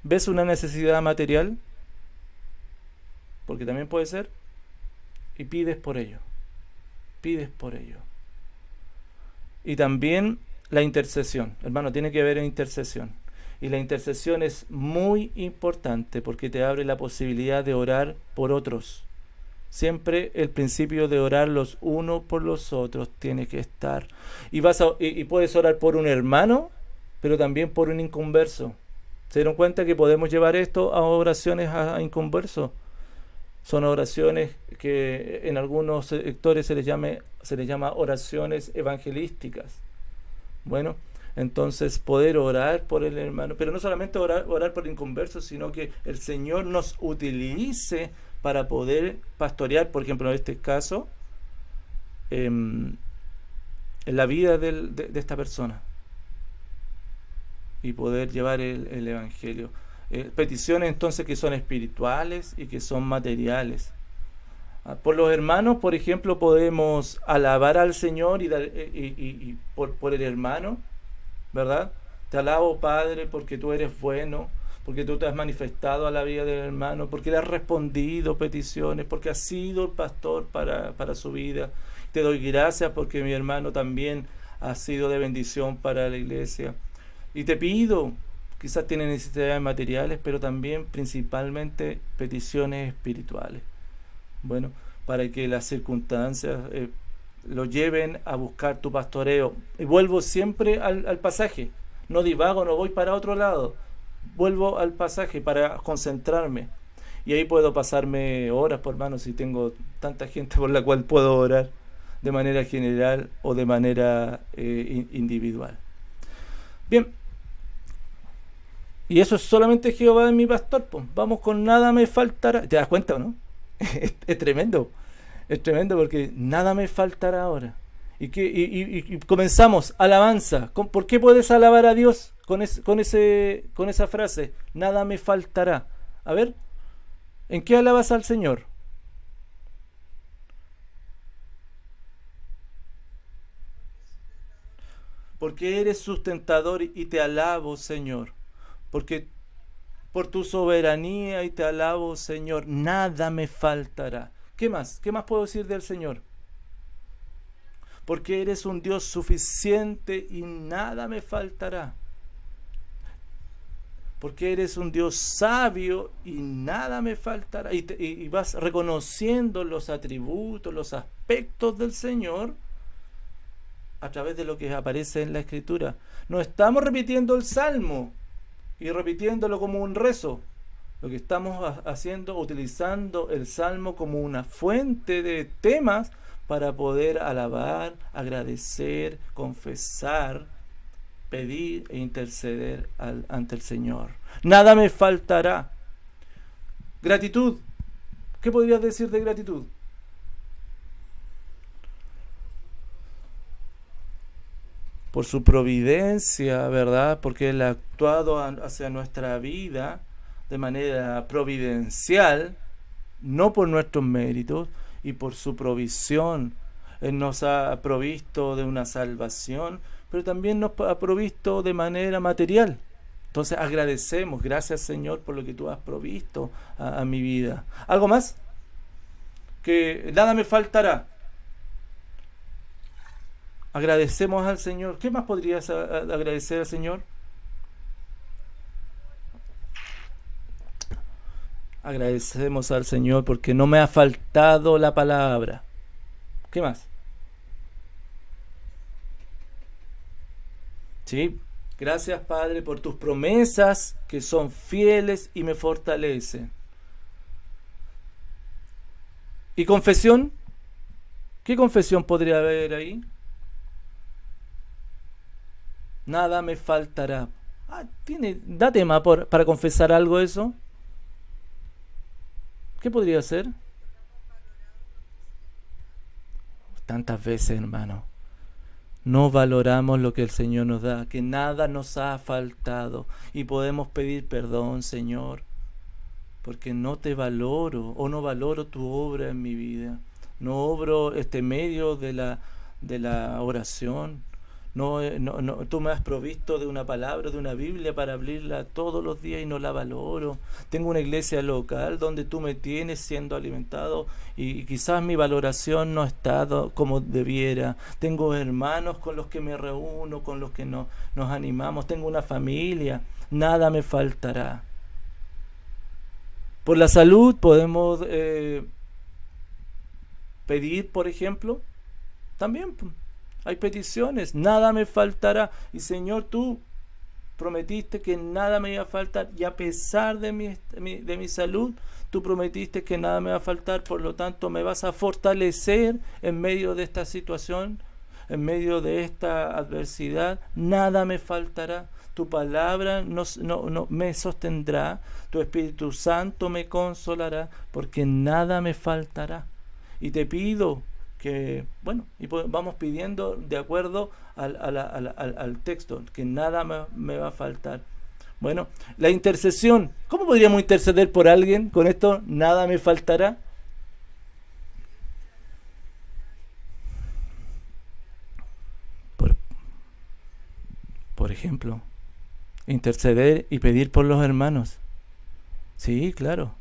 ¿Ves una necesidad material? Porque también puede ser. Y pides por ello. Pides por ello. Y también la intercesión. Hermano, tiene que haber intercesión. Y la intercesión es muy importante porque te abre la posibilidad de orar por otros. Siempre el principio de orar los unos por los otros tiene que estar. Y puedes orar por un hermano, pero también por un inconverso. ¿Se dieron cuenta que podemos llevar esto a oraciones a inconversos? Son oraciones que en algunos sectores se les llama oraciones evangelísticas. Bueno, entonces poder orar por el hermano, pero no solamente orar por el inconverso, sino que el Señor nos utilice para poder pastorear, por ejemplo, en este caso, en la vida de esta persona, y poder llevar el evangelio. Peticiones entonces que son espirituales y que son materiales. Por los hermanos, por ejemplo, podemos alabar al Señor y por el hermano, ¿verdad? Te alabo, Padre, porque tú eres bueno, porque tú te has manifestado a la vida del hermano, porque le has respondido peticiones, porque has sido el pastor para su vida. Te doy gracias porque mi hermano también ha sido de bendición para la iglesia. Y te pido, quizás tiene necesidades materiales, pero también principalmente peticiones espirituales. Bueno, para que las circunstancias lo lleven a buscar tu pastoreo. Y vuelvo siempre al pasaje. No divago, no voy para otro lado. Vuelvo al pasaje para concentrarme. Y ahí puedo pasarme horas, por hermano, si tengo tanta gente por la cual puedo orar de manera general o de manera individual. Bien. Y eso es solamente Jehová es mi pastor, pues. Vamos con nada me faltará. ¿Te das cuenta o no? Es tremendo. Es tremendo porque nada me faltará ahora. Y comenzamos, alabanza. ¿Por qué puedes alabar a Dios con esa frase? Nada me faltará. A ver, ¿en qué alabas al Señor? Porque eres sustentador y te alabo, Señor. Porque por tu soberanía y te alabo, Señor. Nada me faltará. ¿Qué más? ¿Qué más puedo decir del Señor? Porque eres un Dios suficiente y nada me faltará. Porque eres un Dios sabio y nada me faltará. Y vas reconociendo los atributos, los aspectos del Señor a través de lo que aparece en la Escritura. No estamos repitiendo el Salmo y repitiéndolo como un rezo. Lo que estamos haciendo, utilizando el Salmo como una fuente de temas para poder alabar, agradecer, confesar, pedir e interceder ante el Señor. Nada me faltará. Gratitud. ¿Qué podrías decir de gratitud? Por su providencia, ¿verdad? Porque Él ha actuado hacia nuestra vida de manera providencial, no por nuestros méritos, y por su provisión. Él nos ha provisto de una salvación, pero también nos ha provisto de manera material. Entonces agradecemos, gracias Señor por lo que tú has provisto a mi vida. ¿Algo más? Que nada me faltará. Agradecemos al Señor. ¿Qué más podrías agradecer al Señor? Agradecemos al Señor porque no me ha faltado la palabra. ¿Qué más? Sí, gracias Padre por tus promesas que son fieles y me fortalecen. ¿Y confesión? ¿Qué confesión podría haber ahí? Nada me faltará. ¿Da tema para confesar algo eso? ¿Qué podría ser? Tantas veces, hermano, no valoramos lo que el Señor nos da, que nada nos ha faltado y podemos pedir perdón, Señor, porque no te valoro o no valoro tu obra en mi vida. No obro este medio de la oración. No, tú me has provisto de una palabra, de una Biblia para abrirla todos los días y no la valoro. Tengo una iglesia local donde tú me tienes siendo alimentado y quizás mi valoración no ha estado como debiera. Tengo hermanos con los que me reúno, con los que nos animamos. Tengo una familia, nada me faltará. Por la salud podemos pedir, por ejemplo, también hay peticiones, nada me faltará. Y Señor, tú prometiste que nada me iba a faltar. Y a pesar de mi salud, tú prometiste que nada me va a faltar. Por lo tanto, me vas a fortalecer en medio de esta situación, en medio de esta adversidad. Nada me faltará. Tu palabra no me sostendrá. Tu Espíritu Santo me consolará, porque nada me faltará. Y te pido que, bueno, y vamos pidiendo de acuerdo al texto, que nada me va a faltar. Bueno, la intercesión. ¿Cómo podríamos interceder por alguien con esto? Nada me faltará. Por ejemplo, interceder y pedir por los hermanos. Sí, claro.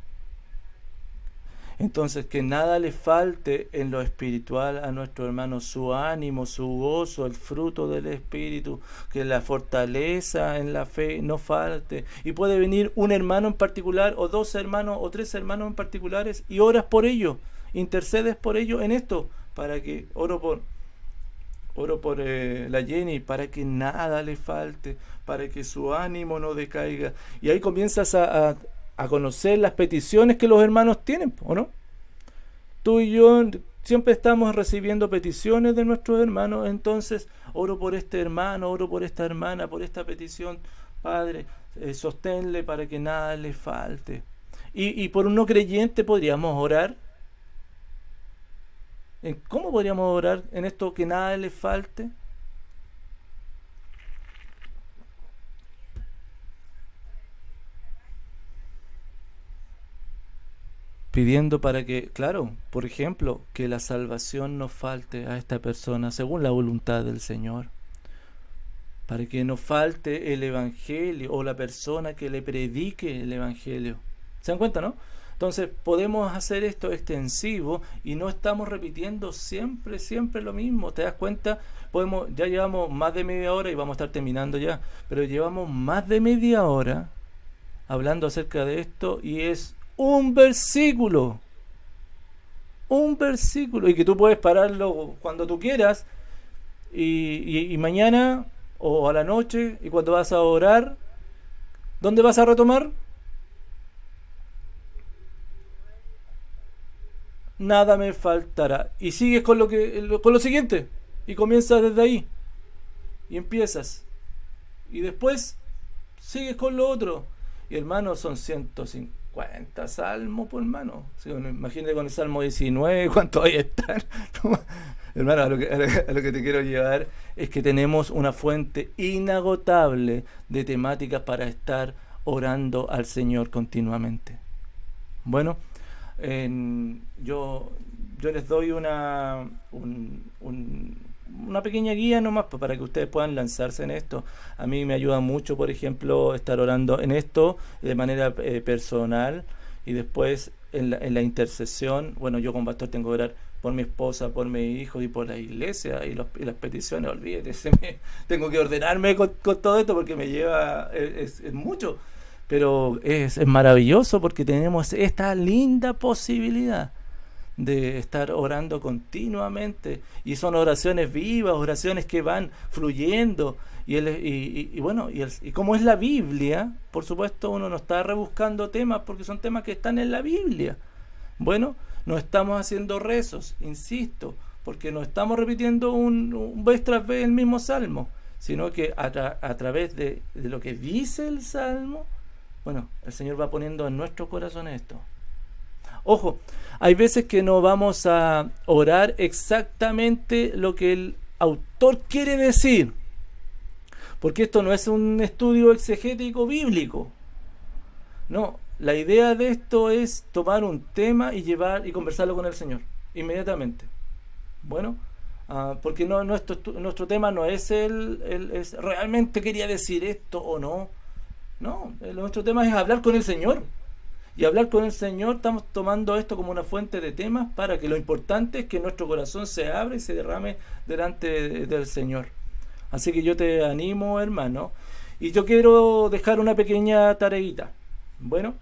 Entonces, que nada le falte en lo espiritual a nuestro hermano, su ánimo, su gozo, el fruto del Espíritu, que la fortaleza en la fe no falte. Y puede venir un hermano en particular, o dos hermanos, o tres hermanos en particulares, y oras por ellos, intercedes por ellos en esto, para que oro por la Jenny, para que nada le falte, para que su ánimo no decaiga. Y ahí comienzas a conocer las peticiones que los hermanos tienen, ¿o no? Tú y yo siempre estamos recibiendo peticiones de nuestros hermanos, entonces oro por este hermano, oro por esta hermana, por esta petición. Padre, sosténle para que nada le falte. Y por un no creyente podríamos orar. ¿Cómo podríamos orar en esto que nada le falte? Pidiendo para que, claro, por ejemplo, que la salvación no falte a esta persona según la voluntad del Señor. Para que no falte el Evangelio o la persona que le predique el Evangelio. ¿Se dan cuenta, no? Entonces podemos hacer esto extensivo y no estamos repitiendo siempre lo mismo. ¿Te das cuenta? Ya llevamos más de media hora y vamos a estar terminando ya, pero llevamos más de media hora hablando acerca de esto y es un versículo, y que tú puedes pararlo cuando tú quieras y mañana o a la noche y cuando vas a orar, ¿dónde vas a retomar? Nada me faltará. Y sigues con lo siguiente y comienzas desde ahí y empiezas y después sigues con lo otro. Y hermano, son 150 salmos, por hermano. Sí, imagínate con el Salmo 19, ¿cuántos ahí están? Hermano, a lo que te quiero llevar es que tenemos una fuente inagotable de temáticas para estar orando al Señor continuamente. Bueno, yo les doy una pequeña guía nomás para que ustedes puedan lanzarse en esto. A mí me ayuda mucho, por ejemplo, estar orando en esto de manera personal y después en la intercesión. Bueno, yo como pastor tengo que orar por mi esposa, por mis hijos y por la iglesia y las peticiones, olvídate, tengo que ordenarme con todo esto porque me lleva, es mucho, pero es maravilloso porque tenemos esta linda posibilidad de estar orando continuamente y son oraciones vivas, oraciones que van fluyendo y como es la Biblia, por supuesto uno no está rebuscando temas porque son temas que están en la Biblia. Bueno, no estamos haciendo rezos, insisto, porque no estamos repitiendo un vez tras vez el mismo salmo, sino que a través de lo que dice el salmo, bueno, el Señor va poniendo en nuestro corazón esto. Ojo, hay veces que no vamos a orar exactamente lo que el autor quiere decir, porque esto no es un estudio exegético bíblico. No, la idea de esto es tomar un tema y conversarlo con el Señor inmediatamente. Bueno, porque nuestro tema no es es realmente quería decir esto o no. No, nuestro tema es hablar con el Señor. Y hablar con el Señor, estamos tomando esto como una fuente de temas para que lo importante es que nuestro corazón se abra y se derrame delante del Señor. Así que yo te animo, hermano. Y yo quiero dejar una pequeña tareita. Bueno,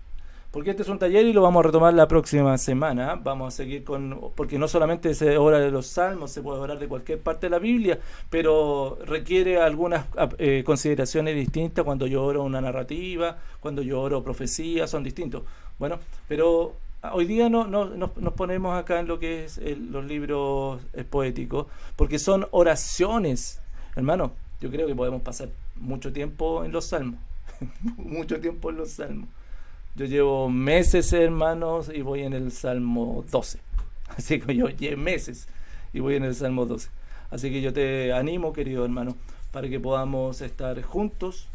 porque este es un taller y lo vamos a retomar la próxima semana. Vamos a seguir porque no solamente se ora de los salmos, se puede orar de cualquier parte de la Biblia, pero requiere algunas consideraciones distintas. Cuando yo oro una narrativa, cuando yo oro profecía, son distintos. Bueno, pero hoy día nos ponemos acá en lo que es los libros poéticos, porque son oraciones. Hermano, yo creo que podemos pasar mucho tiempo en los salmos. Mucho tiempo en los salmos. Yo llevo meses, hermanos, y voy en el Salmo 12. Así que yo llevo meses y voy en el Salmo 12. Así que yo te animo, querido hermano, para que podamos estar juntos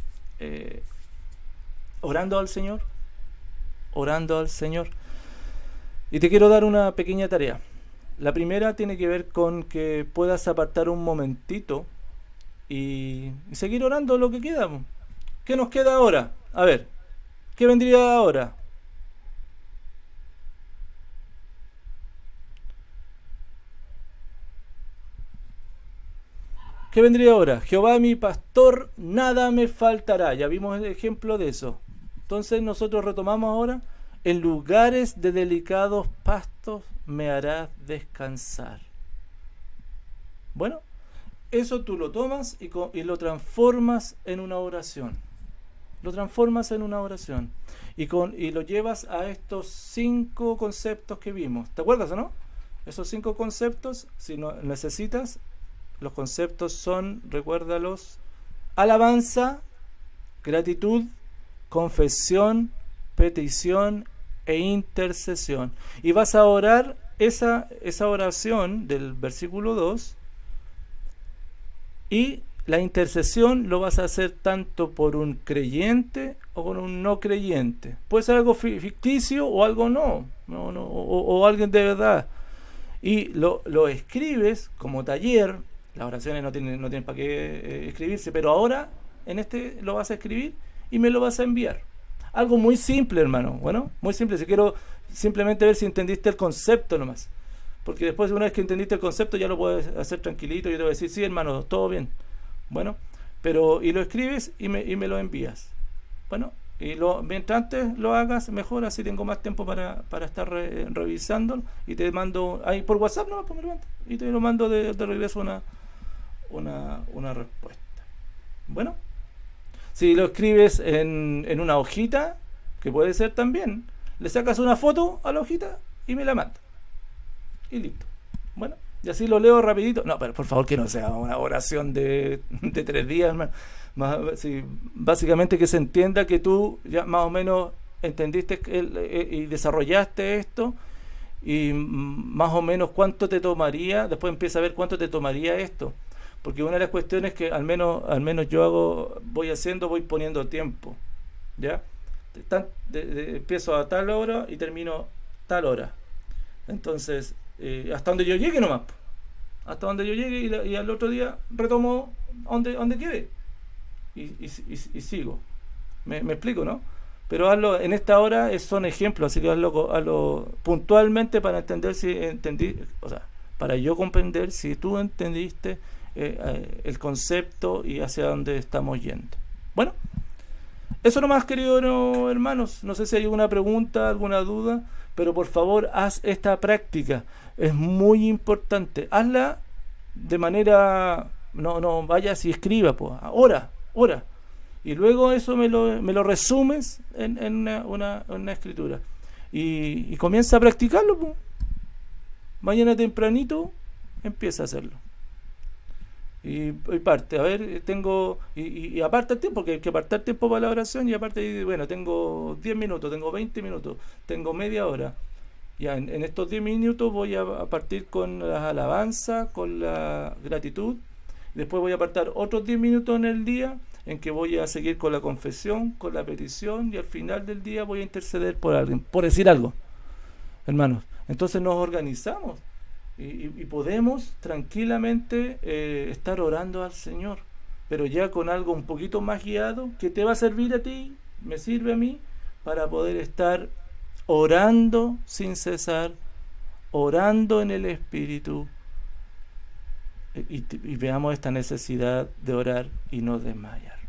orando al Señor. Orando al Señor. Y te quiero dar una pequeña tarea. La primera tiene que ver con que puedas apartar un momentito y seguir orando lo que queda. ¿Qué nos queda ahora? A ver, ¿qué vendría ahora? ¿Qué vendría ahora? Jehová mi pastor, nada me faltará. Ya vimos el ejemplo de eso. Entonces nosotros retomamos ahora. En lugares de delicados pastos me harás descansar. Bueno, eso tú lo tomas y lo transformas en una oración. Lo transformas en una oración y lo llevas a estos 5 conceptos que vimos. ¿Te acuerdas o no? Esos 5 conceptos, si no necesitas, los conceptos son, recuérdalos: alabanza, gratitud, confesión, petición e intercesión. Y vas a orar esa oración del versículo 2, y la intercesión lo vas a hacer tanto por un creyente o por un no creyente. Puede ser algo ficticio o algo o alguien de verdad. Y lo escribes como taller. Las oraciones no tienen para qué escribirse, pero ahora en este lo vas a escribir y me lo vas a enviar. Algo muy simple, hermano. Bueno, muy simple. Si quiero simplemente ver si entendiste el concepto nomás. Porque después, una vez que entendiste el concepto, ya lo puedes hacer tranquilito y te voy a decir, sí, hermano, todo bien. Bueno, y lo escribes y me lo envías. Bueno, y mientras antes lo hagas, mejor, así tengo más tiempo para estar revisándolo, y te mando ahí por WhatsApp, no, pues me lo mando, y te lo mando de regreso una respuesta. Bueno, si lo escribes en una hojita, que puede ser también, le sacas una foto a la hojita y me la mandas. Y listo. Bueno, y así lo leo rapidito. No, pero por favor que no sea una oración de 3 días. Sí, básicamente que se entienda que tú ya más o menos entendiste y desarrollaste esto, y más o menos cuánto te tomaría. Después empieza a ver cuánto te tomaría esto, porque una de las cuestiones que al menos yo voy poniendo tiempo, ¿ya? Empiezo a tal hora y termino tal hora. Entonces, hasta donde yo llegue nomás. Hasta donde yo llegue, y al otro día retomo donde quede. Y sigo. ¿Me explico, no? Pero hazlo en esta hora, son ejemplos, así que hazlo puntualmente para entender si entendí, o sea, para yo comprender si tú entendiste el concepto y hacia dónde estamos yendo. Bueno, eso nomás, queridos hermanos. No sé si hay alguna pregunta, alguna duda, pero por favor haz esta práctica. Es muy importante. Hazla de manera, no vayas y escriba, pues. Ora. Y luego eso me lo resumes en una escritura. Y comienza a practicarlo, pues. Mañana tempranito empieza a hacerlo. Y parte, a ver, y aparta el tiempo, porque hay que apartar tiempo para la oración, y aparte, bueno, tengo 10 minutos, tengo 20 minutos, tengo media hora. Ya en estos 10 minutos voy a partir con las alabanzas, con la gratitud. Después voy a apartar otros 10 minutos en el día, en que voy a seguir con la confesión, con la petición, y al final del día voy a interceder por alguien, por decir algo, hermanos. Entonces nos organizamos. Y podemos tranquilamente estar orando al Señor, pero ya con algo un poquito más guiado, que te va a servir a ti, me sirve a mí, para poder estar orando sin cesar, orando en el Espíritu, y veamos esta necesidad de orar y no desmayar.